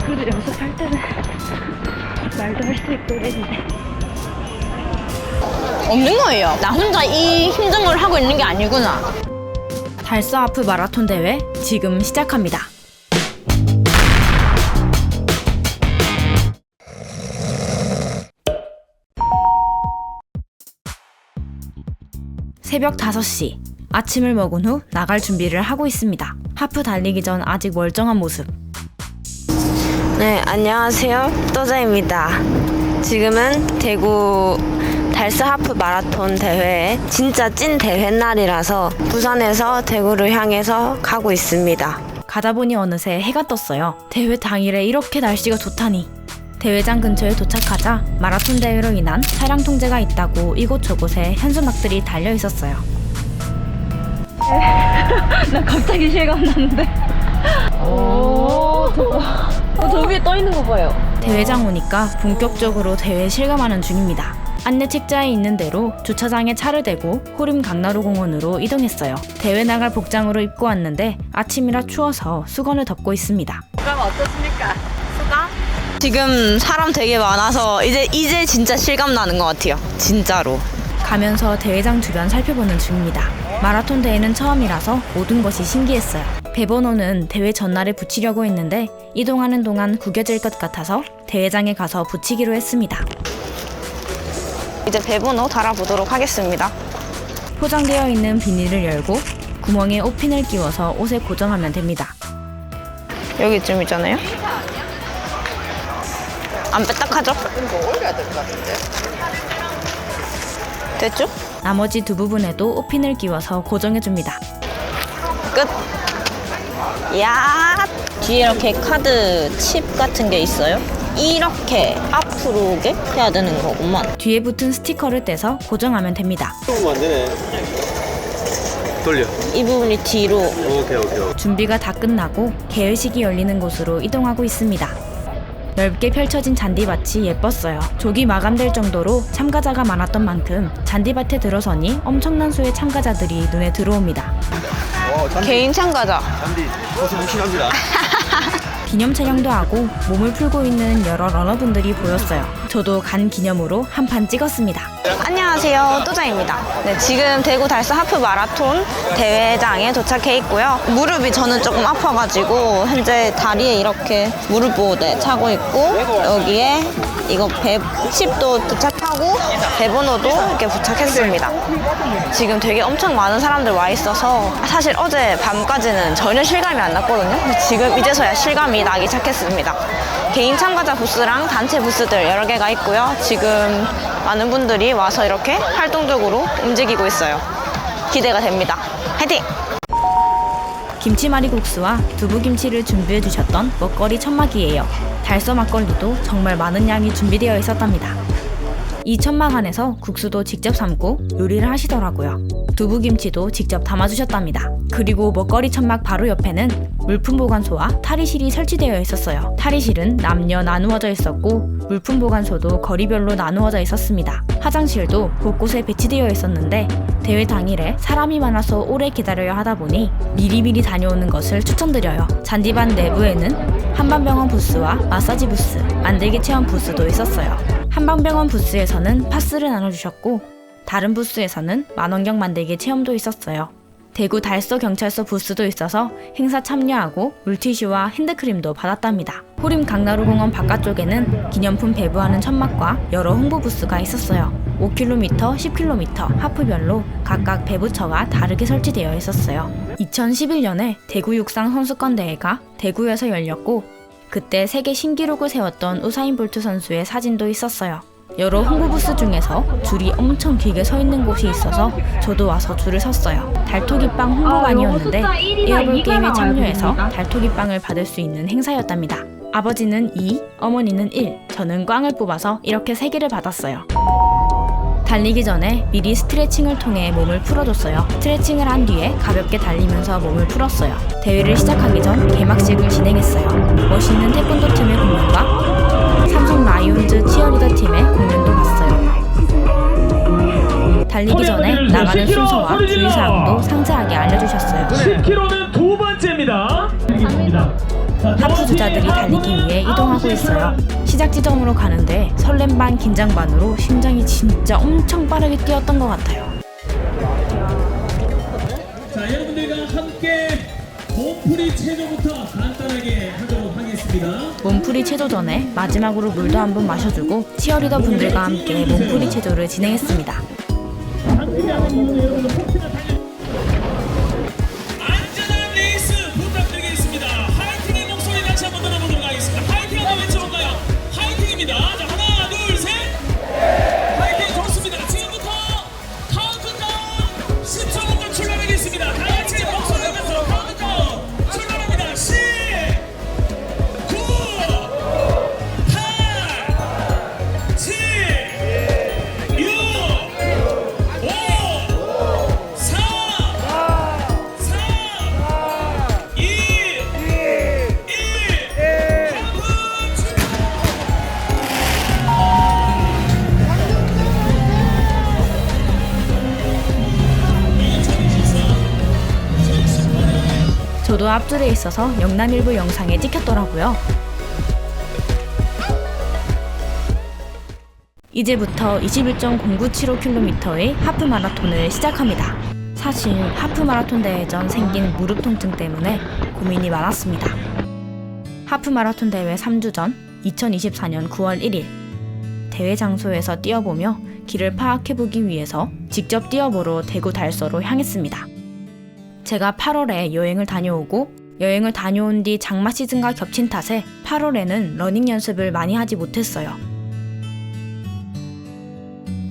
그래도 연습할 때는 말도 할 수 있고 그랬는데 없는 거예요. 나 혼자 이 힘든 걸 하고 있는 게 아니구나. 달서 하프 마라톤 대회 지금 시작합니다. 새벽 5시. 아침을 먹은 후 나갈 준비를 하고 있습니다. 하프 달리기 전 아직 멀쩡한 모습. 네, 안녕하세요. 또자입니다. 지금은 대구 달서 하프 마라톤 대회의 진짜 찐 대회 날이라서 부산에서 대구를 향해서 가고 있습니다. 가다 보니 어느새 해가 떴어요. 대회 당일에 이렇게 날씨가 좋다니. 대회장 근처에 도착하자 마라톤 대회로 인한 차량 통제가 있다고 이곳저곳에 현수막들이 달려 있었어요. 나 갑자기 실감 났는데 저 위에 떠 있는 거 봐요. 대회장 오니까 본격적으로 대회에 실감하는 중입니다. 안내 책자에 있는 대로 주차장에 차를 대고 호림 강나루공원으로 이동했어요. 대회 나갈 복장으로 입고 왔는데 아침이라 추워서 수건을 덮고 있습니다. 그럼 어떻습니까? 지금 사람 되게 많아서 이제 진짜 실감 나는 것 같아요. 진짜로. 가면서 대회장 주변 살펴보는 중입니다. 마라톤 대회는 처음이라서 모든 것이 신기했어요. 배번호는 대회 전날에 붙이려고 했는데 이동하는 동안 구겨질 것 같아서 대회장에 가서 붙이기로 했습니다. 이제 배번호 달아보도록 하겠습니다. 포장되어 있는 비닐을 열고 구멍에 옷핀을 끼워서 옷에 고정하면 됩니다. 여기쯤 있잖아요. 안 뺐딱하죠? 됐죠? 나머지 두 부분에도 옷핀을 끼워서 고정해줍니다. 끝! 야, 뒤에 이렇게 카드 칩 같은 게 있어요. 이렇게 앞으로 오게 해야 되는 거구만. 뒤에 붙은 스티커를 떼서 고정하면 됩니다. 조금 안 되네. 돌려. 이 부분이 뒤로. 오케이. 준비가 다 끝나고 개회식이 열리는 곳으로 이동하고 있습니다. 넓게 펼쳐진 잔디밭이 예뻤어요. 조기 마감될 정도로 참가자가 많았던 만큼 잔디밭에 들어서니 엄청난 수의 참가자들이 눈에 들어옵니다. 개인 참가자. 잔디 고수 묵신합니다. 기념 촬영도 하고 몸을 풀고 있는 여러 러너분들이 보였어요. 저도 간 기념으로 한 판 찍었습니다. 안녕하세요, 또자입니다. 네, 지금 대구 달서 하프 마라톤 대회장에 도착해 있고요. 무릎이 저는 조금 아파가지고 현재 다리에 이렇게 무릎 보호대 차고 있고 여기에 이거 칩도 도착하고 배번호도 이렇게 부착했습니다. 지금 되게 엄청 많은 사람들 와 있어서 사실 어제 밤까지는 전혀 실감이 안 났거든요. 근데 지금 이제서야 실감이 나기 시작했습니다. 개인 참가자 부스랑 단체 부스들 여러 개가 있고요. 지금 많은 분들이 와서 이렇게 활동적으로 움직이고 있어요. 기대가 됩니다. 화이팅! 김치말이국수와 두부김치를 준비해 주셨던 먹거리 천막이에요. 달서 막걸리도 정말 많은 양이 준비되어 있었답니다. 이 천막 안에서 국수도 직접 삶고 요리를 하시더라고요. 두부김치도 직접 담아주셨답니다. 그리고 먹거리 천막 바로 옆에는 물품 보관소와 탈의실이 설치되어 있었어요. 탈의실은 남녀 나누어져 있었고 물품 보관소도 거리별로 나누어져 있었습니다. 화장실도 곳곳에 배치되어 있었는데 대회 당일에 사람이 많아서 오래 기다려야 하다 보니 미리미리 다녀오는 것을 추천드려요. 잔디밭 내부에는 한방병원 부스와 마사지 부스, 만들기 체험 부스도 있었어요. 한방병원 부스에서는 파스를 나눠주셨고 다른 부스에서는 만원경 만들기 체험도 있었어요. 대구 달서 경찰서 부스도 있어서 행사 참여하고 물티슈와 핸드크림도 받았답니다. 호림 강나루공원 바깥쪽에는 기념품 배부하는 천막과 여러 홍보 부스가 있었어요. 5km, 10km 하프별로 각각 배부처가 다르게 설치되어 있었어요. 2011년에 대구 육상 선수권 대회가 대구에서 열렸고 그때 세계 신기록을 세웠던 우사인 볼트 선수의 사진도 있었어요. 여러 홍보 부스 중에서 줄이 엄청 길게 서 있는 곳이 있어서 저도 와서 줄을 섰어요. 달토기빵 홍보관이었는데 에어볼 게임에 참여해서 달토기빵을 받을 수 있는 행사였답니다. 아버지는 2, 어머니는 1, 저는 꽝을 뽑아서 이렇게 3개를 받았어요. 달리기 전에 미리 스트레칭을 통해 몸을 풀어줬어요. 스트레칭을 한 뒤에 가볍게 달리면서 몸을 풀었어요. 대회를 시작하기 전 개막식을 진행했어요. 멋있는 태권도 팀의 공연과 삼성 라이온즈 치어리더 팀의 공연도 봤어요. 달리기 전에 나가는 가는 순서와 주의사항도 상세하게 알려주셨어요. 10km는 두 번째입니다. 하프 주자들이 달리기 위해 이동하고 있어요. 시작 지점으로 가는데 설렘 반 긴장 반으로 심장이 진짜 엄청 빠르게 뛰었던 것 같아요. 자, 여러분들과 함께 몸풀이 체조부터 간단하게 하도록 하겠습니다. 몸풀이 체조 전에 마지막으로 물도 한번 마셔주고 치어리더 분들과 함께 몸풀이 체조를 진행했습니다. 안전한 레이스 부탁드리겠습니다. 화이팅의 목소리 다시 한번 들어보도록 하겠습니다. 화이팅 한번 외쳐볼까요? 화이팅입니다. 자, 하나, 둘, 셋. 화이팅 좋습니다. 지금부터 카운트다운 10초부터 출발하겠습니다. 다 같이 목소리 내면서 카운트다운 출발합니다. 10, 9, 8, 7, 6, 5, 4, 3, 2, 1, 하프 출발! 저도 앞줄에 있어서 영남일보 영상에 찍혔더라고요. 이제부터 21.0975km의 하프 마라톤을 시작합니다. 사실 하프 마라톤 대회 전 생긴 무릎 통증 때문에 고민이 많았습니다. 하프 마라톤 대회 3주 전 2024년 9월 1일 대회 장소에서 뛰어보며 길을 파악해보기 위해서 직접 뛰어보러 대구 달서로 향했습니다. 제가 8월에 여행을 다녀오고 여행을 다녀온 뒤 장마 시즌과 겹친 탓에 8월에는 러닝 연습을 많이 하지 못했어요.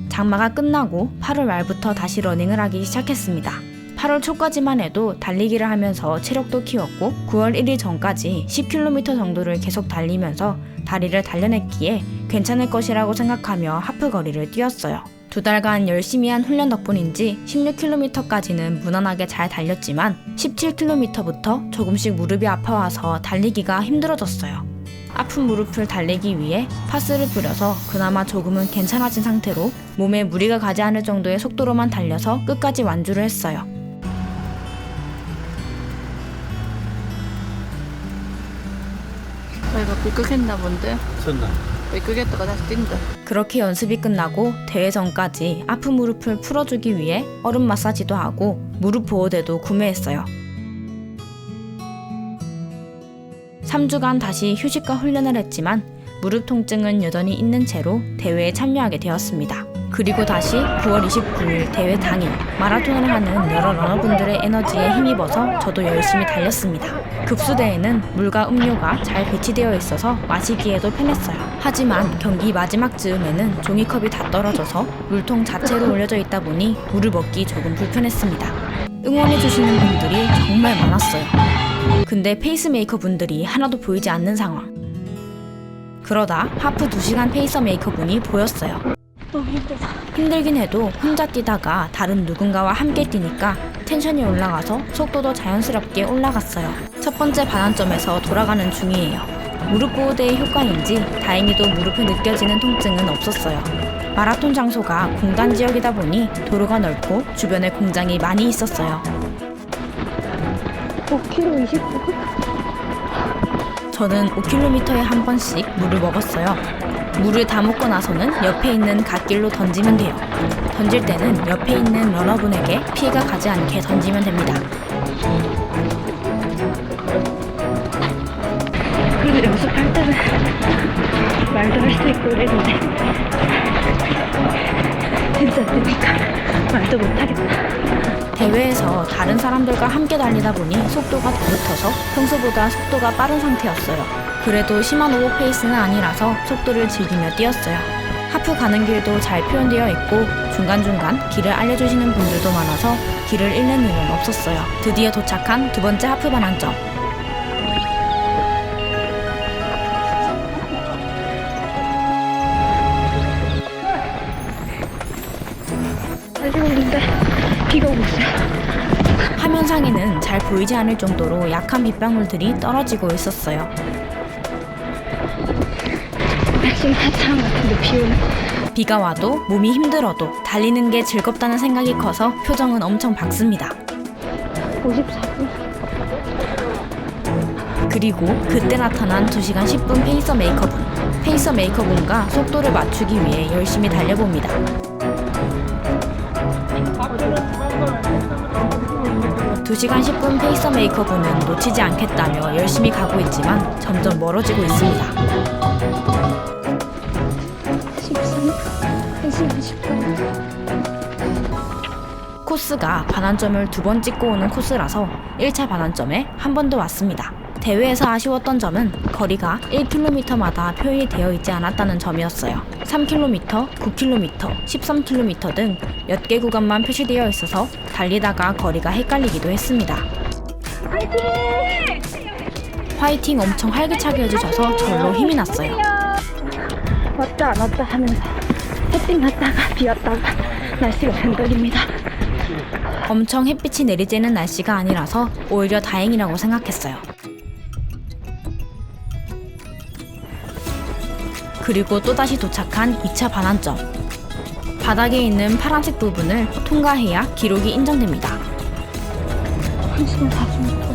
장마가 끝나고 8월 말부터 다시 러닝을 하기 시작했습니다. 8월 초까지만 해도 달리기를 하면서 체력도 키웠고 9월 1일 전까지 10km 정도를 계속 달리면서 다리를 단련했기에 괜찮을 것이라고 생각하며 하프 거리를 뛰었어요. 2달간 열심히 한 훈련 덕분인지 16km까지는 무난하게 잘 달렸지만 17km부터 조금씩 무릎이 아파와서 달리기가 힘들어졌어요. 아픈 무릎을 달리기 위해 파스를 뿌려서 그나마 조금은 괜찮아진 상태로 몸에 무리가 가지 않을 정도의 속도로만 달려서 끝까지 완주를 했어요. 저희가 불 끄겠나 본데. 섰나? 불 끄겠다가 다시 뛴다. 그렇게 연습이 끝나고 대회 전까지 아픈 무릎을 풀어주기 위해 얼음 마사지도 하고 무릎 보호대도 구매했어요. 3주간 다시 휴식과 훈련을 했지만 무릎 통증은 여전히 있는 채로 대회에 참여하게 되었습니다. 그리고 다시 9월 29일 대회 당일 마라톤을 하는 여러 러너분들의 에너지에 힘입어서 저도 열심히 달렸습니다. 급수대에는 물과 음료가 잘 배치되어 있어서 마시기에도 편했어요. 하지만 경기 마지막 즈음에는 종이컵이 다 떨어져서 물통 자체로 올려져 있다 보니 물을 먹기 조금 불편했습니다. 응원해주시는 분들이 정말 많았어요. 근데 페이스메이커 분들이 하나도 보이지 않는 상황. 그러다 하프 2시간 페이스메이커 분이 보였어요. 너무 힘들다. 힘들긴 해도 혼자 뛰다가 다른 누군가와 함께 뛰니까 텐션이 올라가서 속도도 자연스럽게 올라갔어요. 첫 번째 반환점에서 돌아가는 중이에요. 무릎 보호대의 효과인지 다행히도 무릎에 느껴지는 통증은 없었어요. 마라톤 장소가 공단 지역이다 보니 도로가 넓고 주변에 공장이 많이 있었어요. 5km 29분? 저는 5km에 한 번씩 물을 먹었어요. 물을 다 먹고 나서는 옆에 있는 갓길로 던지면 돼요. 던질 때는 옆에 있는 러너분에게 피해가 가지 않게 던지면 됩니다. 그래도 연습할 때는 말도 할 수 있고 이랬는데 진짜 뜨니까 말도 못하겠다. 대회에서 다른 사람들과 함께 달리다 보니 속도가 더 붙어서 평소보다 속도가 빠른 상태였어요. 그래도 심한 오버페이스는 아니라서 속도를 즐기며 뛰었어요. 하프 가는 길도 잘 표현되어 있고 중간중간 길을 알려주시는 분들도 많아서 길을 잃는 일은 없었어요. 드디어 도착한 두 번째 하프 반환점. 날씨 오는데 비가 오고 있어요. 화면상에는 잘 보이지 않을 정도로 약한 빗방울들이 떨어지고 있었어요. 아침 사창 같은데 비 오네. 비가 와도 몸이 힘들어도 달리는 게 즐겁다는 생각이 커서 표정은 엄청 밝습니다. 54분. 그리고 그때 나타난 2시간 10분 페이서 메이커분. 페이서 메이커분과 속도를 맞추기 위해 열심히 달려봅니다. 2시간 10분 페이서 메이커분은 놓치지 않겠다며 열심히 가고 있지만 점점 멀어지고 있습니다. 13. 1시간 10분. 코스가 반환점을 2번 찍고 오는 코스라서 1차 반환점에 한 번 더 왔습니다. 대회에서 아쉬웠던 점은 거리가 1km마다 표현이 되어 있지 않았다는 점이었어요. 3km, 9km, 13km 등 몇 개 구간만 표시되어 있어서 달리다가 거리가 헷갈리기도 했습니다. 화이팅 엄청 활기차게 해주셔서 절로 힘이 났어요. 왔다 안 왔다 하면서 햇빛 났다가 비 왔다가 날씨가 변덕입니다. 엄청 햇빛이 내리쬐는 날씨가 아니라서 오히려 다행이라고 생각했어요. 그리고 또다시 도착한 2차 반환점. 바닥에 있는 파란색 부분을 통과해야 기록이 인정됩니다. 1시간 46분.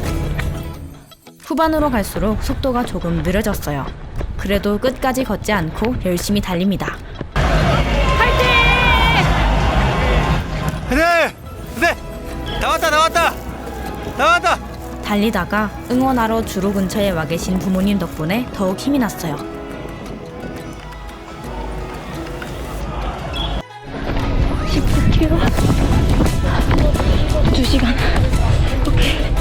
후반으로 갈수록 속도가 조금 느려졌어요. 그래도 끝까지 걷지 않고 열심히 달립니다. 네! 나왔다! 달리다가 응원하러 주로 근처에 와 계신 부모님 덕분에 더욱 힘이 났어요. 19km. 2시간. 오케이.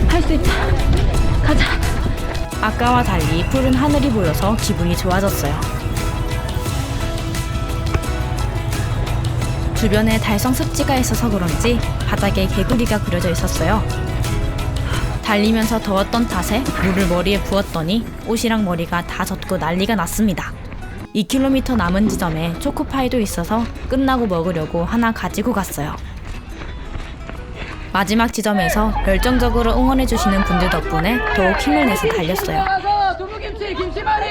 할 수 있다. 가자. 아까와 달리 푸른 하늘이 보여서 기분이 좋아졌어요. 주변에 달성 습지가 있어서 그런지 바닥에 개구리가 그려져 있었어요. 달리면서 더웠던 탓에 물을 머리에 부었더니 옷이랑 머리가 다 젖고 난리가 났습니다. 2km 남은 지점에 초코파이도 있어서 끝나고 먹으려고 하나 가지고 갔어요. 마지막 지점에서 열정적으로 응원해주시는 분들 덕분에 더욱 힘을 내서 달렸어요. 두부김치 김치말이.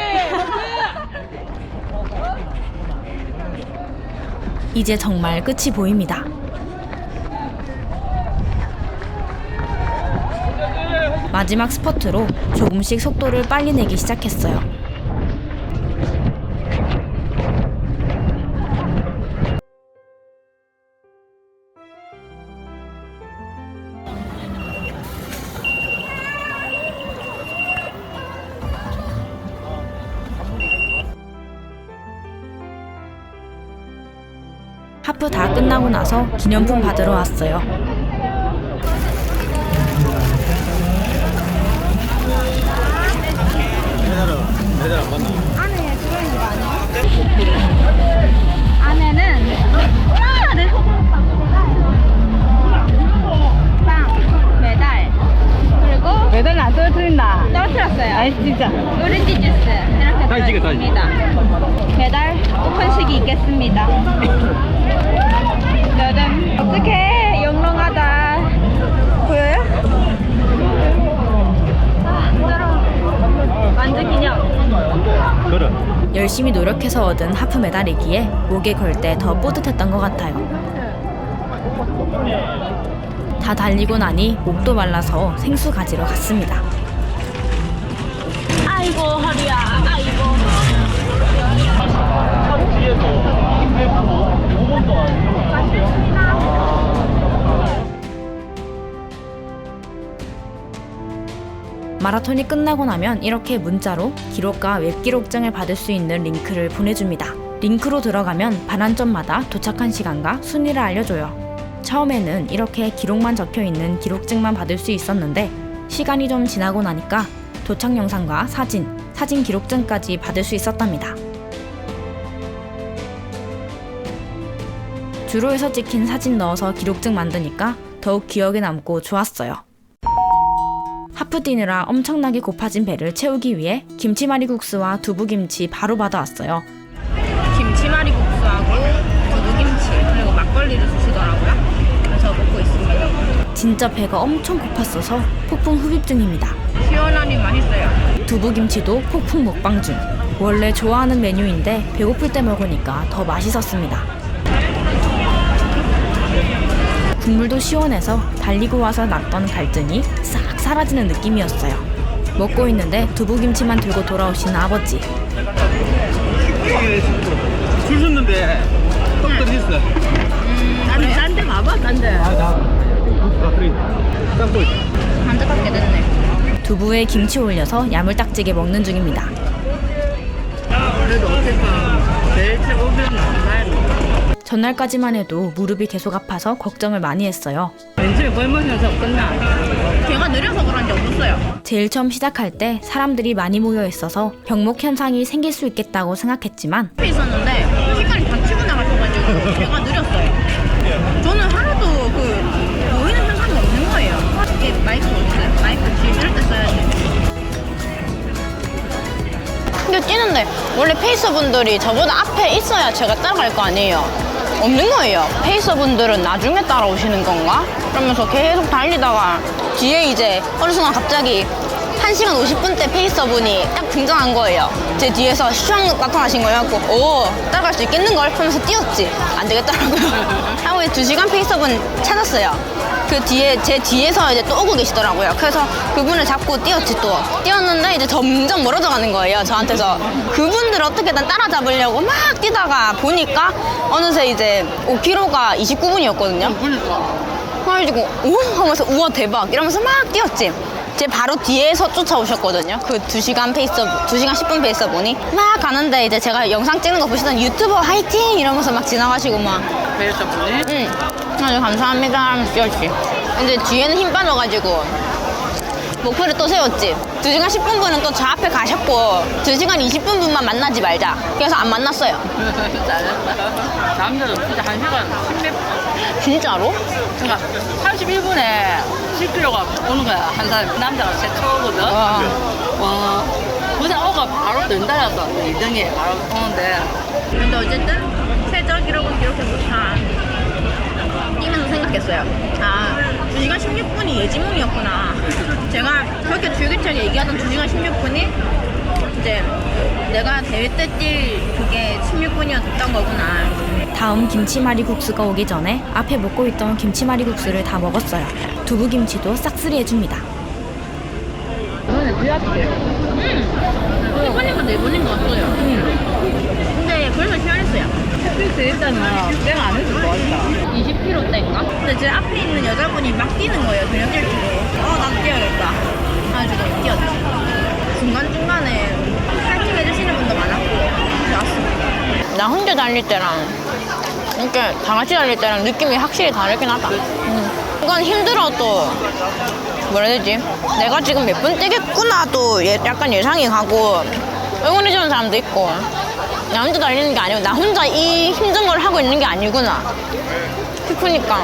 이제 정말 끝이 보입니다. 마지막 스퍼트로 조금씩 속도를 빨리 내기 시작했어요. 하프 다 끝나고 나서 기념품 받으러 왔어요. 배달 안 받나? 안에는 내 빵, 메달, 그리고 메달은 안 떨어뜨린다. 떨어뜨렸어요. 아이 진짜. 오렌지 주스 이렇게 다시 찍어, 다시. 들어있습니다. 메달 오픈식이 있겠습니다. 여름 어떡해 영롱하다. 보여요? 아 힘들어. 완전 기념. 그래. 열심히 노력해서 얻은 하프 메달이기에 목에 걸 때 더 뿌듯했던 것 같아요. 다 달리고 나니 목도 말라서 생수 가지러 갔습니다. 아이고 허리야. 아이고. 마라톤이 끝나고 나면 이렇게 문자로 기록과 웹기록증을 받을 수 있는 링크를 보내줍니다. 링크로 들어가면 반환점마다 도착한 시간과 순위를 알려줘요. 처음에는 이렇게 기록만 적혀있는 기록증만 받을 수 있었는데 시간이 좀 지나고 나니까 도착 영상과 사진 기록증까지 받을 수 있었답니다. 주로에서 찍힌 사진 넣어서 기록증 만드니까 더욱 기억에 남고 좋았어요. 하프 뛰느라 엄청나게 고파진 배를 채우기 위해 김치말이국수와 두부김치 바로 받아왔어요. 김치말이국수하고 두부김치 그리고 막걸리를 주시더라고요. 그래서 먹고 있습니다. 진짜 배가 엄청 고팠어서 폭풍 흡입 중입니다. 시원하니 맛있어요. 두부김치도 폭풍 먹방 중. 원래 좋아하는 메뉴인데 배고플 때 먹으니까 더 맛있었습니다. 국물도 시원해서 달리고 와서 났던 갈등이 싹 사라지는 느낌이었어요. 먹고 있는데 두부김치만 들고 돌아오신 아버지. 줄 섰는데 떡들 있어. 딴 데 가봐, 딴 데. 다 들어있다. 땀고 있다. 안타깝게 됐네. 두부에 김치 올려서 야물딱지게 먹는 중입니다. 그래도 어쨌든 제일 최고면 나는 전날까지만 해도 무릎이 계속 아파서 걱정을 많이 했어요. 왼쪽에 걸으면서 끝나. 걔가 느려서 그런지 없었어요. 제일 처음 시작할 때 사람들이 많이 모여 있어서 병목 현상이 생길 수 있겠다고 생각했지만 앞에 있었는데 시간이 다 치고 나가셔가지고 걔가 느렸어요. 저는 하나도 보이는 현상이 없는 거예요. 이게 마이크 어딨어요? 마이크 뒤에 쓸 때 써야지. 근데 뛰는데 원래 페이서분들이 저보다 앞에 있어야 제가 따라갈 거 아니에요. 없는 거예요. 페이서분들은 나중에 따라오시는 건가? 그러면서 계속 달리다가 뒤에 이제 어느 순간 갑자기 1시간 50분 때 페이서분이 딱 등장한 거예요. 제 뒤에서 슈앙 나타나신 거예요. 오, 따라갈 수 있겠는걸? 하면서 뛰었지. 안 되겠더라고요. 하고 2시간 페이서분 찾았어요. 그 뒤에, 제 뒤에서 이제 또 오고 계시더라고요. 그래서 그분을 잡고 뛰었지 또. 뛰었는데 이제 점점 멀어져 가는 거예요. 저한테서. 그분들 어떻게든 따라잡으려고 막 뛰다가 보니까 어느새 이제 5km가 29분이었거든요. 그래가지고 오! 하면서 우와 대박 이러면서 막 뛰었지. 제 바로 뒤에서 쫓아오셨거든요. 그 2시간 10분 페이서분이 막 가는데 이제 제가 영상 찍는 거 보시던 유튜버 화이팅 이러면서 막 지나가시고 막 페이서분이? 응. 아주 감사합니다 하면서 뛰었지. 근데 뒤에는 힘 빠져가지고 목표를 또 세웠지. 2시간 10분 분은 또 저 앞에 가셨고 2시간 20분 분만 만나지 말자. 그래서 안 만났어요. 잘했다. 남자는 진짜 1시간 10몇 분. 진짜로? 그러니까 31분에 10km가 오는 거야. 한 사람. 남자가 최초거든. 와. 무슨 어가 바로 연달아서 2등이 바로 오는데. 근데 어쨌든 최저 기록은 기록해 좋다. 뛰면서 생각했어요. 아, 2시간 16분이 예지몽이었구나. 제가 그렇게 줄기차게 얘기하던 2시간 16분이 이제 내가 대회 때 뛸 그게 16분이었던 거구나. 다음 김치말이 국수가 오기 전에 앞에 먹고 있던 김치말이 국수를 다 먹었어요. 두부김치도 싹쓸이 해줍니다. 너네 그 앞에. 세 번인가 네 번인가 왔어요. 근데 그래서 시원했어요. 그래서 일단은 내가 안 해도 좋아했다. 20km 대인가? 근데 제 앞에 있는 여자분이 막 뛰는 거예요. 그냥 뛸 줄로. 나도 뛰어야겠다. 그래가지고 뛰었지. 중간중간에 파이팅 해주시는 분도 많았고 좋았습니다. 나 혼자 달릴 때랑 이렇게 다 같이 달릴 때랑 느낌이 확실히 다르긴 하다. 이건 힘들어도 뭐라 해야 되지? 내가 지금 몇 분 뛰겠구나도 약간 예상이 가고 응원해주는 사람도 있고 나 혼자 달리는 게 아니고 나 혼자 이 힘든 걸 하고 있는 게 아니구나 싶으니까.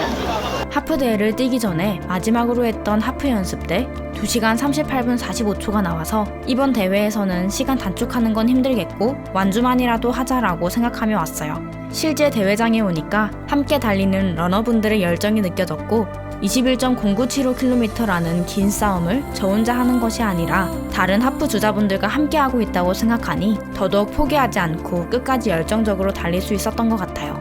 하프 대회를 뛰기 전에 마지막으로 했던 하프 연습 때 2시간 38분 45초가 나와서 이번 대회에서는 시간 단축하는 건 힘들겠고 완주만이라도 하자라고 생각하며 왔어요. 실제 대회장에 오니까 함께 달리는 러너분들의 열정이 느껴졌고 21.0975km라는 긴 싸움을 저 혼자 하는 것이 아니라 다른 하프 주자분들과 함께하고 있다고 생각하니 더더욱 포기하지 않고 끝까지 열정적으로 달릴 수 있었던 것 같아요.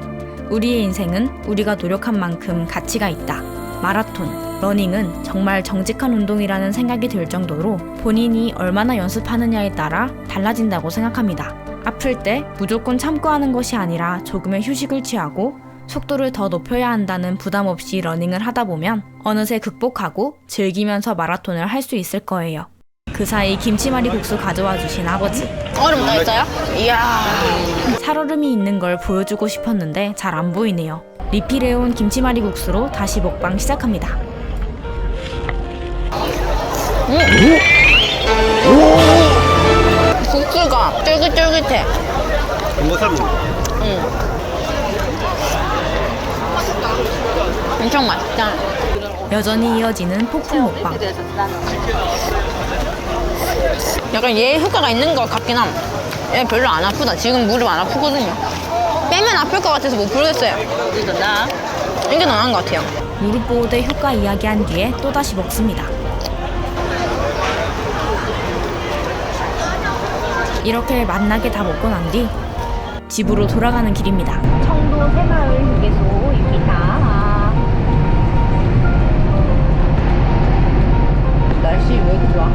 우리의 인생은 우리가 노력한 만큼 가치가 있다. 마라톤, 러닝은 정말 정직한 운동이라는 생각이 들 정도로 본인이 얼마나 연습하느냐에 따라 달라진다고 생각합니다. 아플 때 무조건 참고 하는 것이 아니라 조금의 휴식을 취하고 속도를 더 높여야 한다는 부담 없이 러닝을 하다 보면 어느새 극복하고 즐기면서 마라톤을 할 수 있을 거예요. 그 사이 김치말이 국수 가져와 주신 아버지. 얼음 더 있어요? 이야. 살얼음이 있는 걸 보여주고 싶었는데 잘 안 보이네요. 리필해온 김치말이 국수로 다시 먹방 시작합니다. 국수가 쫄깃쫄깃해. 와사비. 엄청 맛있다. 여전히 이어지는 폭풍 먹방. 약간 얘 효과가 있는 것 같긴 함. 얘 별로 안 아프다. 지금 무릎 안 아프거든요. 빼면 아플 것 같아서 못 부르겠어요. 이게 더 나은 것 같아요. 무릎 보호대 효과 이야기한 뒤에 또다시 먹습니다. 이렇게 맛나게 다 먹고 난 뒤 집으로 돌아가는 길입니다. 청도 새마을 휴게소입니다. 날씨 왜 이렇게 좋아?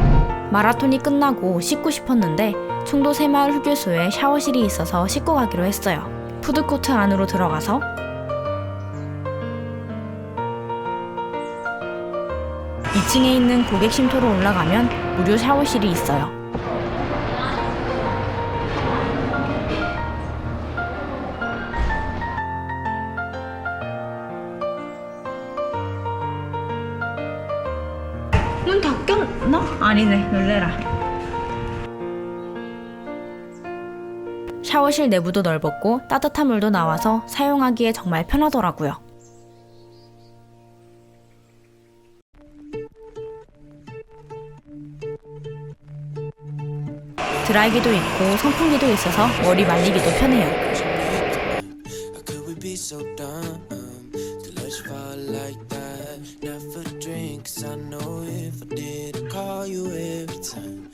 마라톤이 끝나고 씻고 싶었는데 청도 새마을 휴게소에 샤워실이 있어서 씻고 가기로 했어요. 푸드코트 안으로 들어가서 2층에 있는 고객 쉼터로 올라가면 무료 샤워실이 있어요. 문 닫혔나? 아니네, 놀래라. 샤워실 내부도 넓었고 따뜻한 물도 나와서 사용하기에 정말 편하더라고요. 드라이기도 있고 선풍기도 있어서 머리 말리기도 편해요. Could we be so dumb to let you fall like that? Never drink, 'cause I know if I did, I'd call you every time.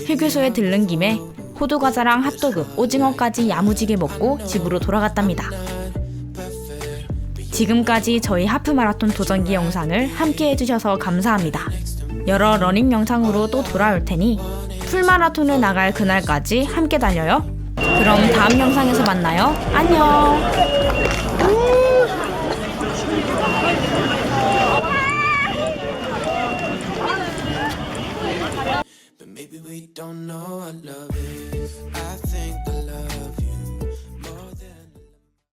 휴게소에 들른 김에 호두과자랑 핫도그, 오징어까지 야무지게 먹고 집으로 돌아갔답니다. 지금까지 저희 하프마라톤 도전기 영상을 함께 해주셔서 감사합니다. 여러 러닝 영상으로 또 돌아올 테니 풀마라톤을 나갈 그날까지 함께 달려요. 그럼 다음 영상에서 만나요. 안녕. But maybe we don't know our love.